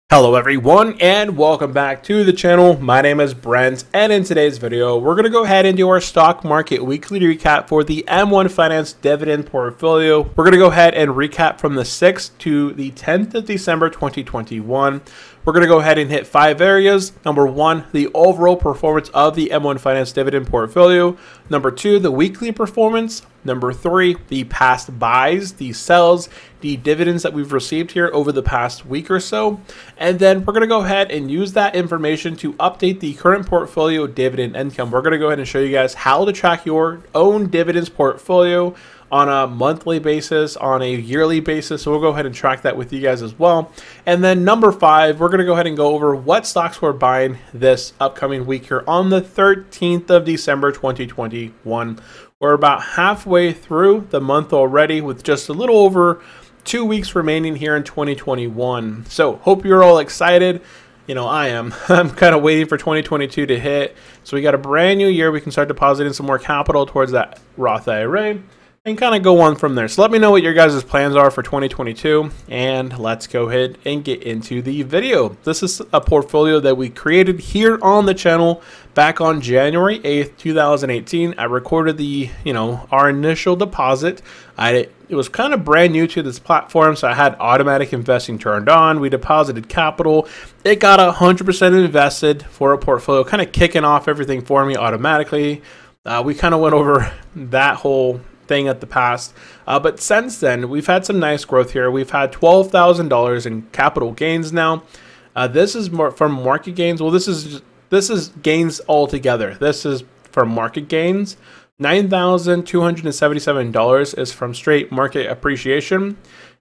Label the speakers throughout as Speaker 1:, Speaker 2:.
Speaker 1: Hello everyone and welcome back to the channel. My name is Brent and in today's video we're going to go ahead and do our stock market weekly recap for the M1 Finance dividend portfolio. We're going to go ahead and recap from the 6th to the 10th of December 2021. We're going to go ahead and hit 5 areas. Number 1, the overall performance of the M1 Finance dividend portfolio. Number 2, the weekly performance. Number 3, the past buys, the sells, the dividends that we've received here over the past week or so. And then we're going to go ahead and use that information to update the current portfolio dividend income. We're going to go ahead and show you guys how to track your own dividends portfolio on a monthly basis, on a yearly basis. So we'll go ahead and track that with you guys as well. And then number 5, we're going to go ahead and go over what stocks we're buying this upcoming week here on the 13th of December 2021. We're about halfway through the month already with just a little over 2 weeks remaining here in 2021. So hope you're all excited. You know, I am. I'm kind of waiting for 2022 to hit. So we got a brand new year. We can start depositing some more capital towards that Roth IRA and kind of go on from there. So let me know what your guys' plans are for 2022 and let's go ahead and get into the video. This is a portfolio that we created here on the channel back on January 8th, 2018. I recorded our initial deposit. It was kind of brand new to this platform, so I had automatic investing turned on. We deposited capital. It got 100% invested for a portfolio, kind of kicking off everything for me automatically. We kind of went over that whole thing at the past, but since then we've had some nice growth here. We've had $12,000 in capital gains now. This is more from market gains. Well, this is gains altogether. This is from market gains. $9,277 is from straight market appreciation.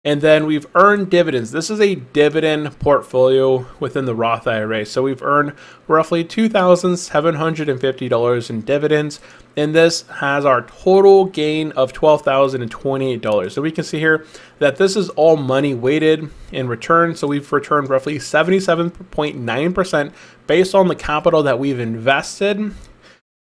Speaker 1: And then we've earned dividends. This is a dividend portfolio within the Roth IRA. So we've earned roughly $2,750 in dividends. And this has our total gain of $12,028. So we can see here that this is all money weighted in return. So we've returned roughly 77.9% based on the capital that we've invested.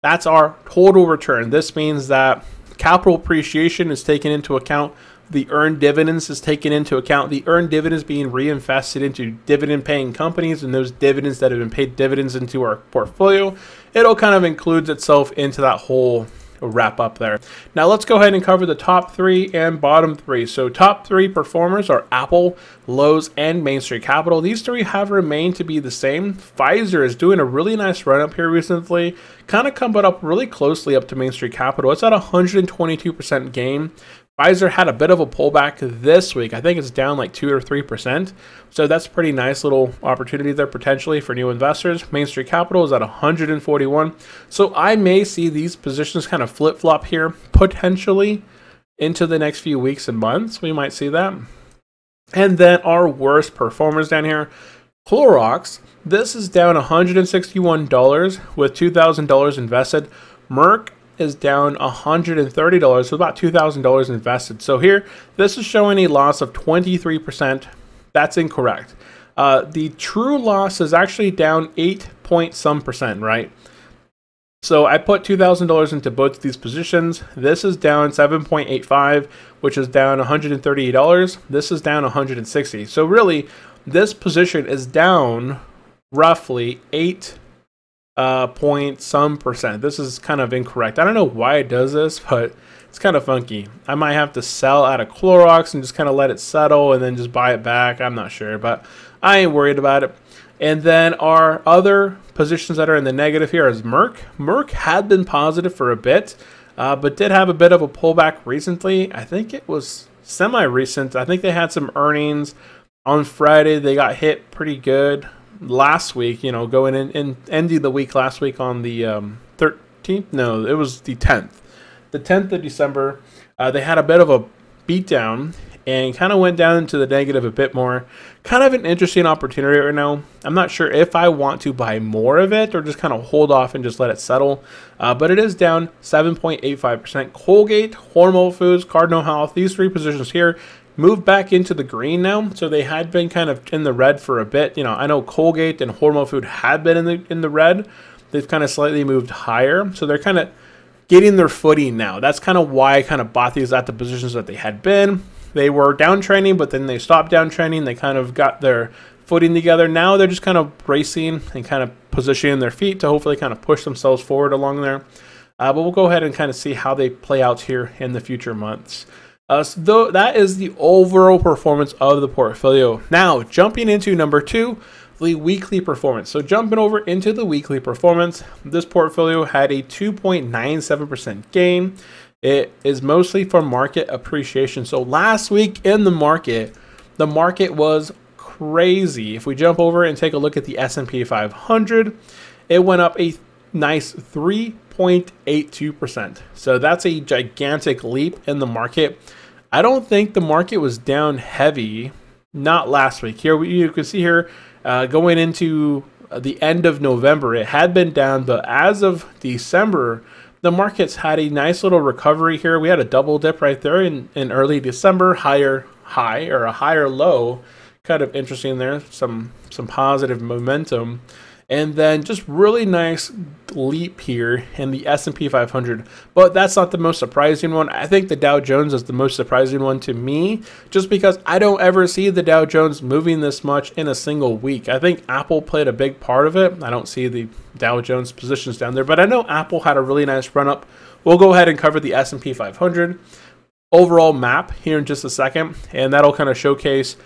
Speaker 1: That's our total return. This means that capital appreciation is taken into account. The earned dividends is taken into account. The earned dividends being reinvested into dividend paying companies, and those dividends that have been paid dividends into our portfolio, it all kind of includes itself into that whole wrap up there. Now let's go ahead and cover the top 3 and bottom 3. So top 3 performers are Apple, Lowe's, and Main Street Capital. These 3 have remained to be the same. Pfizer is doing a really nice run up here recently, kind of coming up really closely up to Main Street Capital. It's at 122% gain. Pfizer had a bit of a pullback this week. I think it's down like 2 or 3%. So that's a pretty nice little opportunity there potentially for new investors. Main Street Capital is at 141. So I may see these positions kind of flip-flop here potentially into the next few weeks and months. We might see that. And then our worst performers down here, Clorox. This is down $161 with $2,000 invested. Merck is down $130, so about $2,000 invested. So here, this is showing a loss of 23%. That's incorrect. The true loss is actually down 8 point some percent, right? So I put $2,000 into both of these positions. This is down 7.85, which is down $138. This is down 160. So really, this position is down roughly 8 point some percent. This is kind of incorrect. I don't know why it does this, but it's kind of funky. I might have to sell out of Clorox and just kind of let it settle and then just buy it back. I'm not sure, but I ain't worried about it. And then our other positions that are in the negative here is Merck. Merck had been positive for a bit, but did have a bit of a pullback recently. I think it was semi-recent. I think they had some earnings on Friday. They got hit pretty good last week, going in and ending the week last week on the 13th. No, it was the 10th. The 10th of December, they had a bit of a beatdown and kind of went down into the negative a bit more. Kind of an interesting opportunity right now. I'm not sure if I want to buy more of it or just kind of hold off and just let it settle. But it is down 7.85%. Colgate, Hormel Foods, Cardinal Health, these 3 positions here moved back into the green now. So they had been kind of in the red for a bit. I know Colgate and Hormel Food had been in the red. They've kind of slightly moved higher. So they're kind of getting their footing now. That's kind of why I kind of bought these at the positions that they had been. They were downtrending, but then they stopped downtrending. They kind of got their footing together. Now they're just kind of bracing and kind of positioning their feet to hopefully kind of push themselves forward along there. But we'll go ahead and kind of see how they play out here in the future months. So that is the overall performance of the portfolio. Now, jumping into number 2, the weekly performance. So jumping over into the weekly performance, this portfolio had a 2.97% gain. It is mostly from market appreciation. So last week in the market was crazy. If we jump over and take a look at the S&P 500, it went up a nice 3.82%. So that's a gigantic leap in the market. I don't think the market was down heavy, not last week. Here you can see here going into the end of November, it had been down, but as of December, the markets had a nice little recovery here. We had a double dip right there in early December, higher high or a higher low. Kind of interesting there, some positive momentum. And then just really nice leap here in the S&P 500. But that's not the most surprising one. I think the Dow Jones is the most surprising one to me, just because I don't ever see the Dow Jones moving this much in a single week. I think Apple played a big part of it. I don't see the Dow Jones positions down there, but I know Apple had a really nice run up. We'll go ahead and cover the S&P 500 overall map here in just a second, and that'll kind of showcase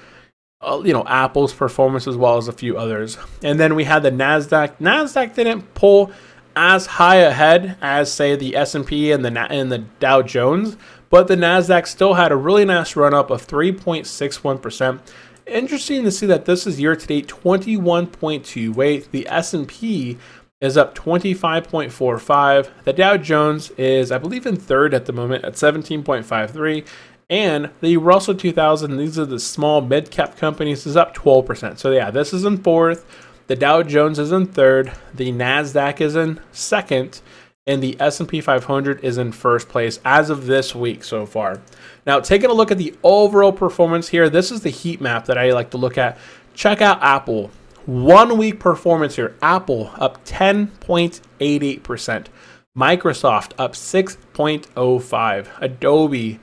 Speaker 1: Apple's performance as well as a few others. And then we had the NASDAQ. NASDAQ didn't pull as high ahead as, say, the S&P and the Dow Jones, but the NASDAQ still had a really nice run up of 3.61%. Interesting to see that this is year-to-date 21.28. The S&P is up 25.45. The Dow Jones is, I believe, in third at the moment at 17.53. And the Russell 2000, these are the small mid-cap companies, is up 12%. So yeah, this is in fourth. The Dow Jones is in third. The NASDAQ is in second. And the S&P 500 is in first place as of this week so far. Now, taking a look at the overall performance here, this is the heat map that I like to look at. Check out Apple. 1 week performance here. Apple up 10.88%. Microsoft up 6.05%. Adobe,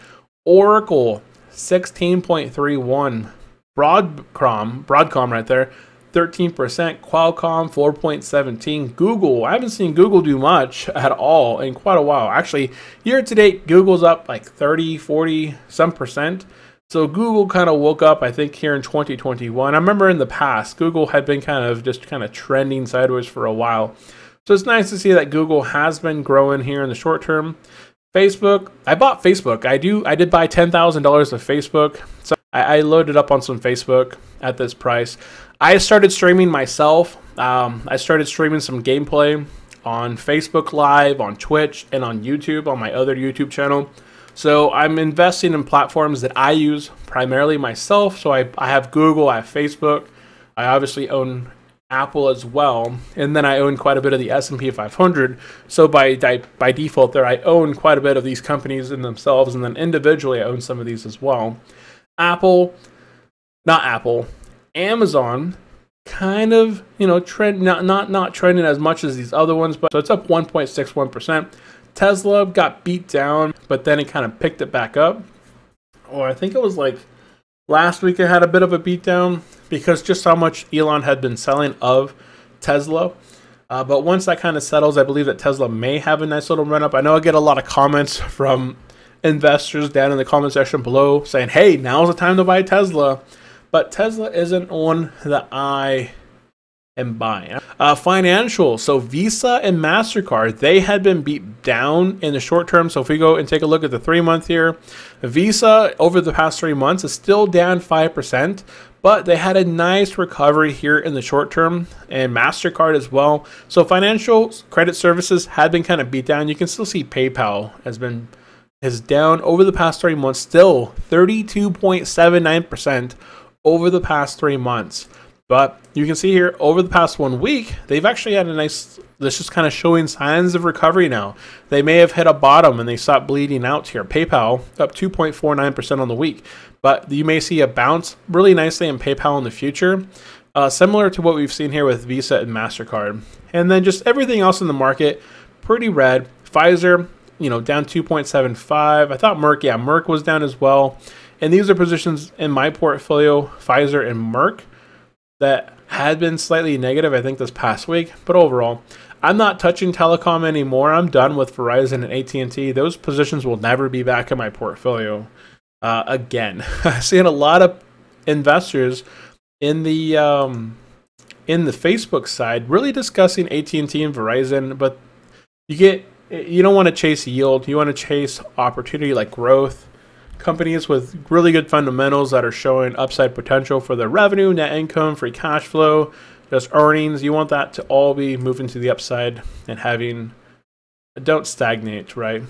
Speaker 1: Oracle 16.31%, Broadcom right there 13%, Qualcomm 4.17%, Google, I haven't seen Google do much at all in quite a while. Actually, year to date Google's up like 30, 40 some percent. So Google kind of woke up, I think, here in 2021. I remember in the past Google had been kind of trending sideways for a while. So it's nice to see that Google has been growing here in the short term. Facebook, I bought Facebook. I did buy $10,000 of Facebook. So I loaded up on some Facebook at this price. I started streaming myself. I started streaming some gameplay on Facebook Live, on Twitch, and on YouTube, on my other YouTube channel. So I'm investing in platforms that I use primarily myself. So I have Google, I have Facebook. I obviously own Apple as well, and then I own quite a bit of the S&P 500. So by default there, I own quite a bit of these companies in themselves, and then individually I own some of these as well. Amazon, kind of trend not trending as much as these other ones, but so it's up 1.61%. Tesla got beat down, but then it kind of picked it back up. Or I think it was like last week it had a bit of a beatdown because just how much Elon had been selling of Tesla. But once that kind of settles, I believe that Tesla may have a nice little run up. I know I get a lot of comments from investors down in the comment section below saying, hey, now's the time to buy Tesla. But Tesla isn't one that I am buying. Financial, so Visa and MasterCard, they had been beat down in the short term. So if we go and take a look at the 3 month here, Visa over the past 3 months is still down 5%, but they had a nice recovery here in the short term, and MasterCard as well. So financial credit services had been kind of beat down. You can still see PayPal is down over the past 3 months, still 32.79% over the past 3 months. But you can see here over the past 1 week, they've actually had a nice, this is kind of showing signs of recovery now. They may have hit a bottom and they stopped bleeding out here. PayPal up 2.49% on the week, but you may see a bounce really nicely in PayPal in the future, similar to what we've seen here with Visa and MasterCard. And then just everything else in the market, pretty red. Pfizer, down 2.75. I thought Merck was down as well. And these are positions in my portfolio, Pfizer and Merck. that had been slightly negative, I think, this past week. But overall, I'm not touching telecom anymore. I'm done with Verizon and AT&T. Those positions will never be back in my portfolio again. I've seen a lot of investors in the Facebook side really discussing AT&T and Verizon, but you don't want to chase yield. You want to chase opportunity like growth. Companies with really good fundamentals that are showing upside potential for their revenue, net income, free cash flow, just earnings. You want that to all be moving to the upside and don't stagnate, right?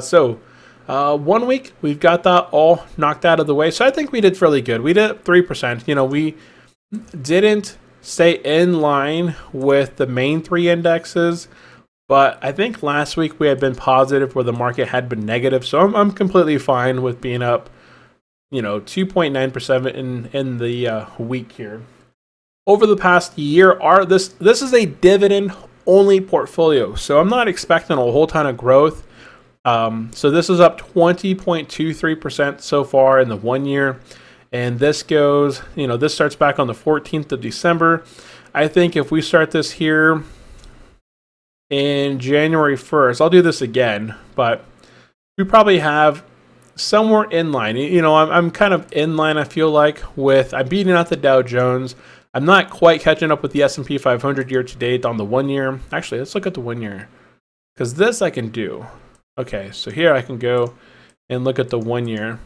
Speaker 1: So 1 week, we've got that all knocked out of the way. So I think we did fairly good. We did 3%. We didn't stay in line with the main 3 indexes, but I think last week we had been positive where the market had been negative. So I'm completely fine with being up, 2.9% in the week here. Over the past year, this is a dividend only portfolio. So I'm not expecting a whole ton of growth. So this is up 20.23% so far in the 1 year. And this goes, this starts back on the 14th of December. I think if we start this here in January 1st, I'll do this again, but we probably have somewhere in line. I'm kind of in line, I feel like, I'm beating out the Dow Jones. I'm not quite catching up with the S&P 500 year to date on the 1 year. Actually, let's look at the 1 year, because this I can do. Okay, so here I can go and look at the 1 year.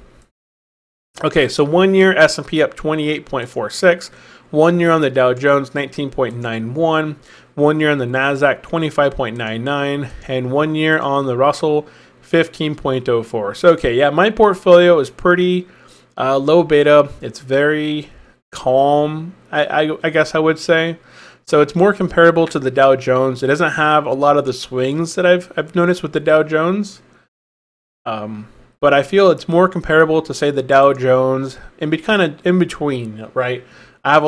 Speaker 1: Okay, so 1 year S&P up 28.46, 1 year on the Dow Jones 19.91, 1 year on the Nasdaq 25.99, and 1 year on the Russell 15.04. So okay, yeah, my portfolio is pretty low beta. It's very calm, I guess I would say. So it's more comparable to the Dow Jones. It doesn't have a lot of the swings that I've noticed with the Dow Jones. But I feel it's more comparable to, say, the Dow Jones and kind of in between, right? I have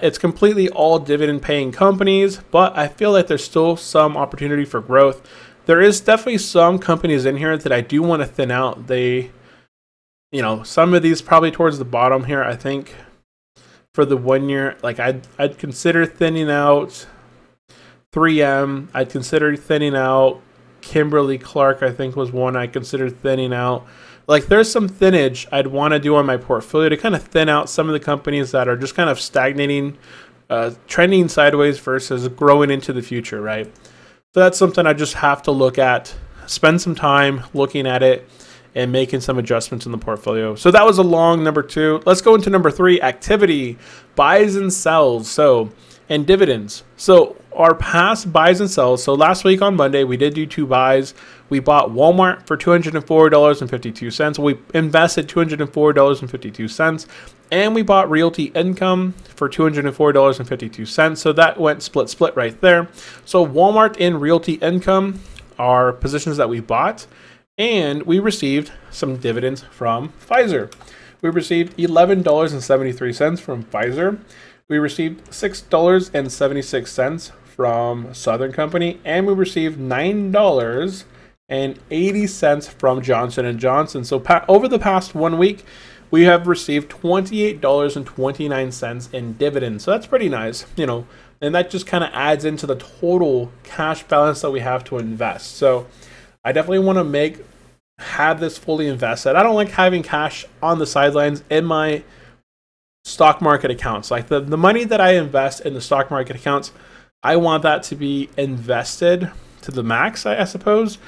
Speaker 1: it's completely all dividend paying companies, but I feel like there's still some opportunity for growth. There is definitely some companies in here that I do want to thin out. Some of these probably towards the bottom here, I think, for the 1 year, like I'd consider thinning out 3M. I'd consider thinning out Kimberly-Clark, I think, was one I considered thinning out. Like, there's some thinnage I'd want to do on my portfolio to kind of thin out some of the companies that are just kind of stagnating, trending sideways versus growing into the future, right? So that's something I just have to look at, spend some time looking at it and making some adjustments in the portfolio. So that was a long number 2. Let's go into number 3, activity, buys and sells. And dividends. So our past buys and sells. So last week on Monday, we did do 2 buys. We bought Walmart for $204.52. We invested $204.52. And we bought Realty Income for $204.52. So that went split right there. So Walmart and Realty Income are positions that we bought. And we received some dividends from Pfizer. We received $11.73 from Pfizer. We received $6.76 from Southern Company, and we received $9.80 from Johnson & Johnson. So over the past 1 week, we have received $28.29 in dividends. So that's pretty nice, and that just kind of adds into the total cash balance that we have to invest. So I definitely want to have this fully invested. I don't like having cash on the sidelines in my stock market accounts. Like the money that I invest in the stock market accounts, I want that to be invested to the max, I suppose.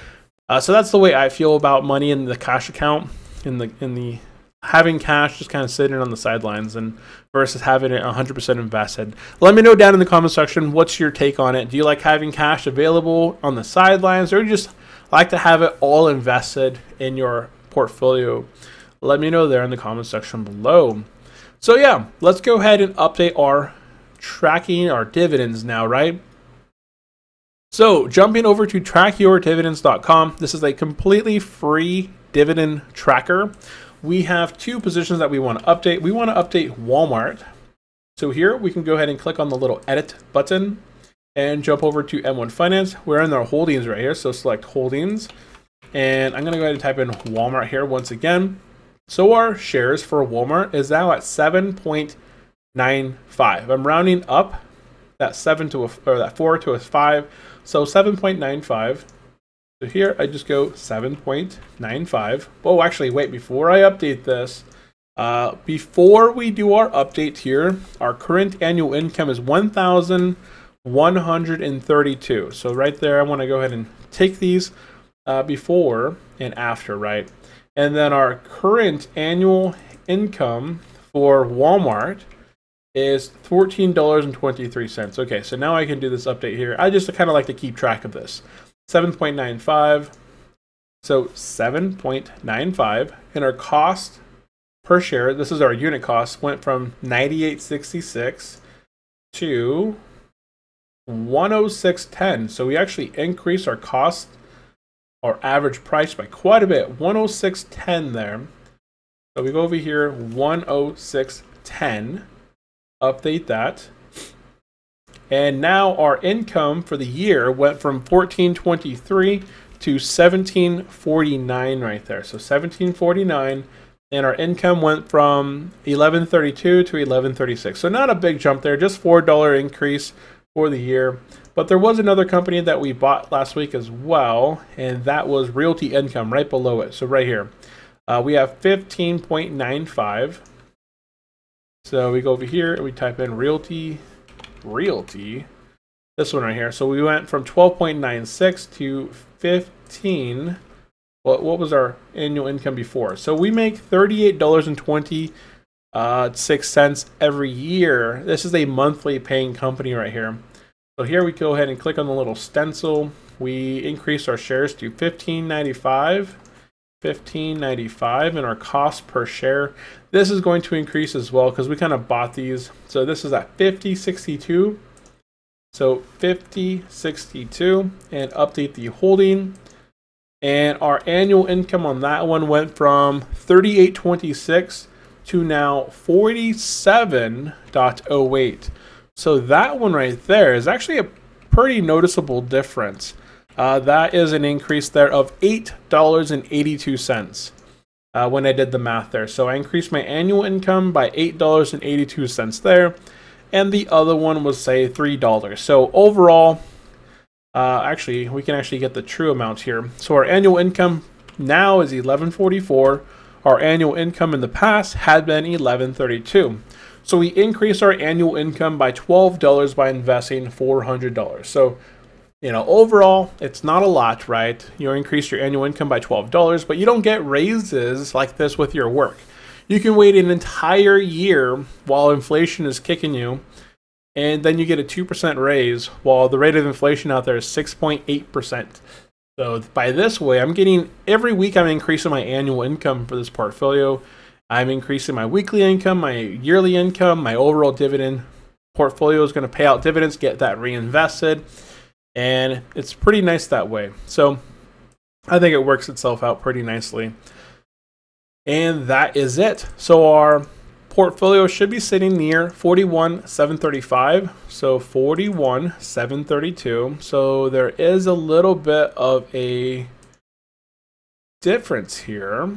Speaker 1: So that's the way I feel about money in the cash account, in the having cash just kind of sitting on the sidelines and versus having it 100% invested. Let me know down in the comment section, what's your take on it? Do you like having cash available on the sidelines, or do you just like to have it all invested in your portfolio? Let me know there in the comment section below. So yeah, let's go ahead and update our tracking our dividends now, right? So jumping over to trackyourdividends.com, this is a completely free dividend tracker. We have 2 positions that we want to update. We want to update Walmart. So here we can go ahead and click on the little edit button and jump over to M1 Finance. We're in our holdings right here, so select holdings. And I'm going to go ahead and type in Walmart here once again. So our shares for Walmart is now at 7.9 I'm rounding up that 7 to that 4 to a 5, so 7.95. So here I just go 7.95. Oh, actually, wait, before I update this, before we do our update here, our current annual income is 1,132. So right there, I want to go ahead and take these before and after, right? And then our current annual income for Walmart is $14.23. Okay, so now I can do this update here. I just kind of like to keep track of this. 7.95, so 7.95, and our cost per share, this is our unit cost, went from 98.66 to 106.10. So we actually increased our cost, our average price, by quite a bit. 106.10 there. So we go over here, 106.10, update that. And now our income for the year went from 1423 to 1749 right there. So 1749, and our income went from 1132 to 1136. So not a big jump there, just $4 increase for the year. But there was another company that we bought last week as well, and that was Realty Income right below it. So right here, we have 15.95. So we go over here and we type in Realty, this one right here. So we went from 12.96 to 15. What was our annual income before? So we make $38.26 every year. This is a monthly paying company right here. So here we go ahead and click on the little stencil. We increase our shares to $15.95, and our cost per share, this is going to increase as well because we kind of bought these. So this is at $50.62. So $50.62, and update the holding. And our annual income on that one went from $38.26 to now $47.08. So that one right there is actually a pretty noticeable difference. That is an increase there of $8.82 when I did the math there. So I increased my annual income by $8.82 there, and the other one was, say, $3. So overall, actually, we can actually get the true amount here. So our annual income now is $11.44. Our annual income in the past had been $11.32. So we increased our annual income by $12 by investing $400. So, you know, overall, it's not a lot, right? You increase your annual income by $12, but you don't get raises like this with your work. You can wait an entire year while inflation is kicking you, and then you get a 2% raise while the rate of inflation out there is 6.8%. So by this way, every week I'm increasing my annual income for this portfolio. I'm increasing my weekly income, my yearly income, my overall dividend. Portfolio is going to pay out dividends, get that reinvested, and it's pretty nice that way. So I think it works itself out pretty nicely. And that is it. So our portfolio should be sitting near 41,735. So 41,732. So there is a little bit of a difference here.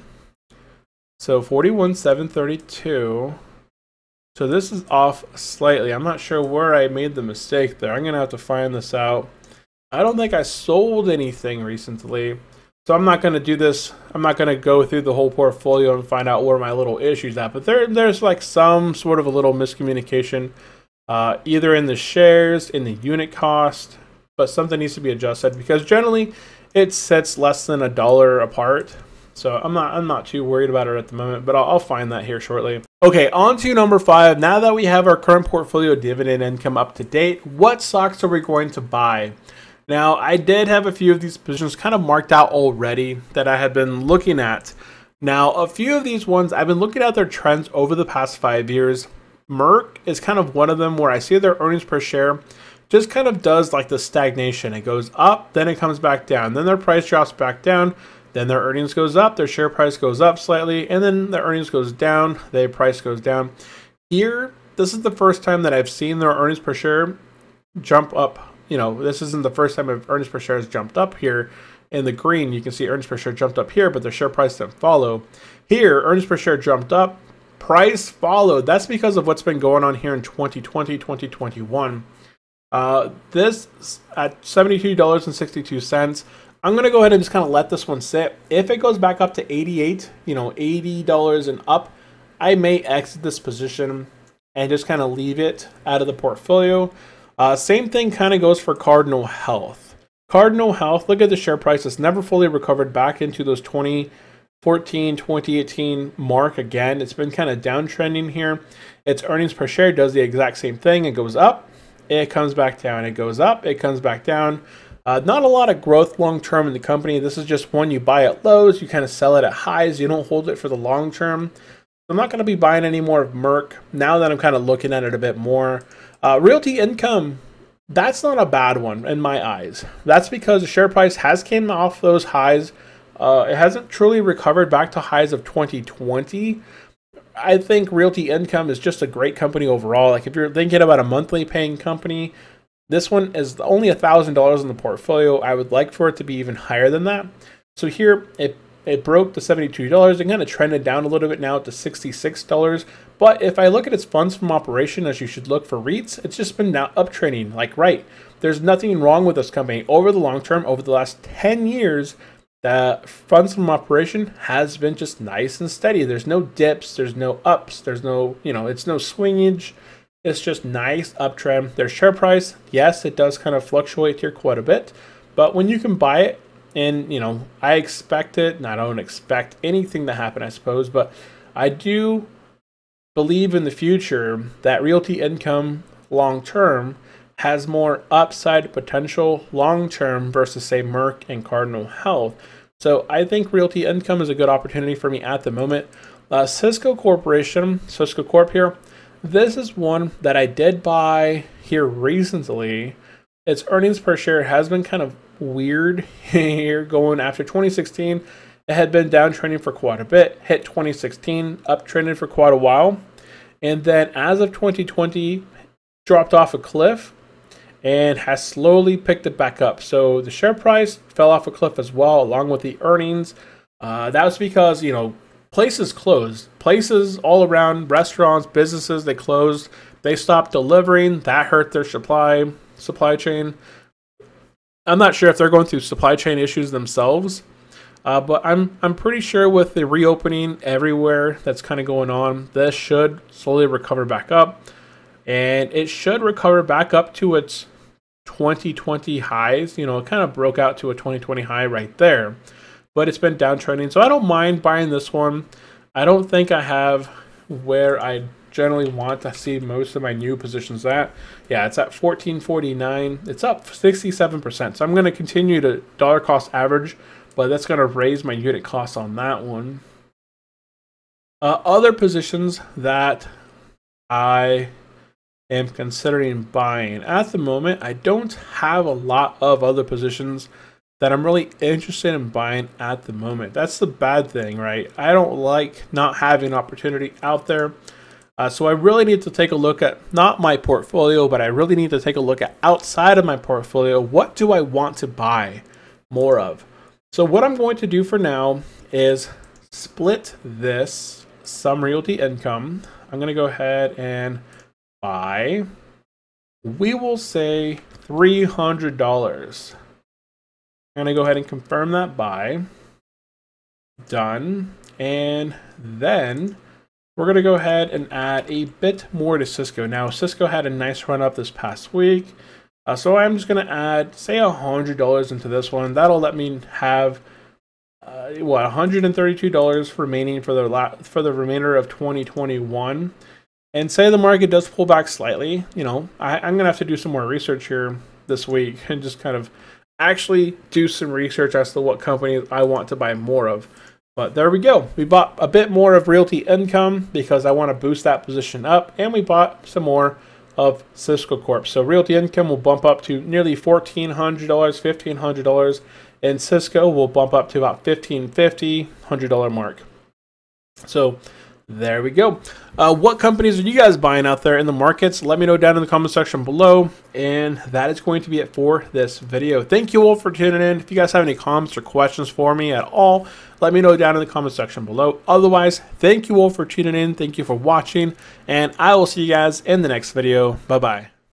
Speaker 1: So 41,732. So this is off slightly. I'm not sure where I made the mistake there. I'm going to have to find this out. I don't think I sold anything recently. So I'm not going to do this. I'm not going to go through the whole portfolio and find out where my little issues at. But there's like some sort of a little miscommunication, either in the shares, in the unit cost, but something needs to be adjusted because generally it sits less than $1 apart. So I'm not too worried about it at the moment, but I'll find that here shortly. Okay, on to number 5. Now that we have our current portfolio dividend income up to date, what stocks are we going to buy? Now, I did have a few of these positions kind of marked out already that I had been looking at. Now, a few of these ones, I've been looking at their trends over the past 5 years. Merck is kind of one of them where I see their earnings per share just kind of does like the stagnation. It goes up, then it comes back down. Then their price drops back down. Then their earnings goes up, their share price goes up slightly, and then their earnings goes down, their price goes down. Here, this is the first time that I've seen their earnings per share jump up. You know, this isn't the first time earnings per share has jumped up here. In the green, you can see earnings per share jumped up here, but their share price didn't follow. Here, earnings per share jumped up, price followed. That's because of what's been going on here in 2020, 2021. This at $72.62. I'm going to go ahead and just kind of let this one sit. If it goes back up to 88, $80 and up, I may exit this position and just kind of leave it out of the portfolio. Same thing kind of goes for Cardinal Health. Cardinal Health, look at the share price. It's never fully recovered back into those 2014, 2018 mark again. It's been kind of downtrending here. Its earnings per share does the exact same thing. It goes up, it comes back down. It goes up, it comes back down. Not a lot of growth long term in the company. This is just one you buy at lows, you kind of sell it at highs. You don't hold it for the long term. I'm not going to be buying any more of Merck now that I'm kind of looking at it a bit more. Realty Income, that's not a bad one in my eyes. That's because the share price has came off those highs. It hasn't truly recovered back to highs of 2020. I think Realty Income is just a great company overall. Like if you're thinking about a monthly paying company, this one is only $1,000 in the portfolio. I would like for it to be even higher than that. So here it broke the $72 and kind of trended down a little bit now to $66. But if I look at its funds from operation, as you should look for REITs, it's just been now uptrending. Like, right, there's nothing wrong with this company. Over the long term, over the last 10 years, the funds from operation has been just nice and steady. There's no dips, there's no ups, there's no, it's no swingage. It's just nice uptrend. Their share price, yes, it does kind of fluctuate here quite a bit. But when you can buy it, and, I expect it, and I don't expect anything to happen, I suppose, but I do believe in the future that Realty Income long-term has more upside potential long-term versus, say, Merck and Cardinal Health. So I think Realty Income is a good opportunity for me at the moment. Cisco Corporation, Cisco Corp here, this is one that I did buy here recently. Its earnings per share has been kind of weird here going after 2016. It had been downtrending for quite a bit, hit 2016, uptrended for quite a while, and then as of 2020 dropped off a cliff and has slowly picked it back up. So the share price fell off a cliff as well, along with the earnings. That was because places closed, places all around, restaurants, businesses, they closed, they stopped delivering. That hurt their supply chain. I'm not sure if they're going through supply chain issues themselves, but I'm pretty sure with the reopening everywhere that's kind of going on, this should slowly recover back up, and it should recover back up to its 2020 highs. It kind of broke out to a 2020 high right there, but it's been downtrending, so I don't mind buying this one. I don't think I have where I generally want to see most of my new positions at. Yeah, it's at $14.49. It's up 67%. So I'm going to continue to dollar cost average, but that's going to raise my unit cost on that one. Other positions that I am considering buying at the moment, I don't have a lot of other positions that I'm really interested in buying at the moment. That's the bad thing, right? I don't like not having opportunity out there. So I really need to take a look at, not my portfolio, but I really need to take a look at outside of my portfolio. What do I want to buy more of? So what I'm going to do for now is split this, some Realty Income. I'm going to go ahead and buy, we will say $300. I'm going to go ahead and confirm that buy. Done. And then we're going to go ahead and add a bit more to Cisco. Now, Cisco had a nice run up this past week. So I'm just going to add, say, $100 into this one. That'll let me have, $132 remaining for the remainder of 2021. And say the market does pull back slightly. I'm going to have to do some more research here this week and just kind of actually do some research as to what companies I want to buy more of. But there we go. We bought a bit more of Realty Income because I want to boost that position up, and we bought some more of Cisco Corp. So Realty Income will bump up to nearly $1,400, $1,500, and Cisco will bump up to about $1,550, $100 mark. So There we go. What companies are you guys buying out there in the markets? Let me know down in the comment section below. And that is going to be it for this video. Thank you all for tuning in. If you guys have any comments or questions for me at all, let me know down in the comment section below. Otherwise, thank you all for tuning in. Thank you for watching. And I will see you guys in the next video. Bye-bye.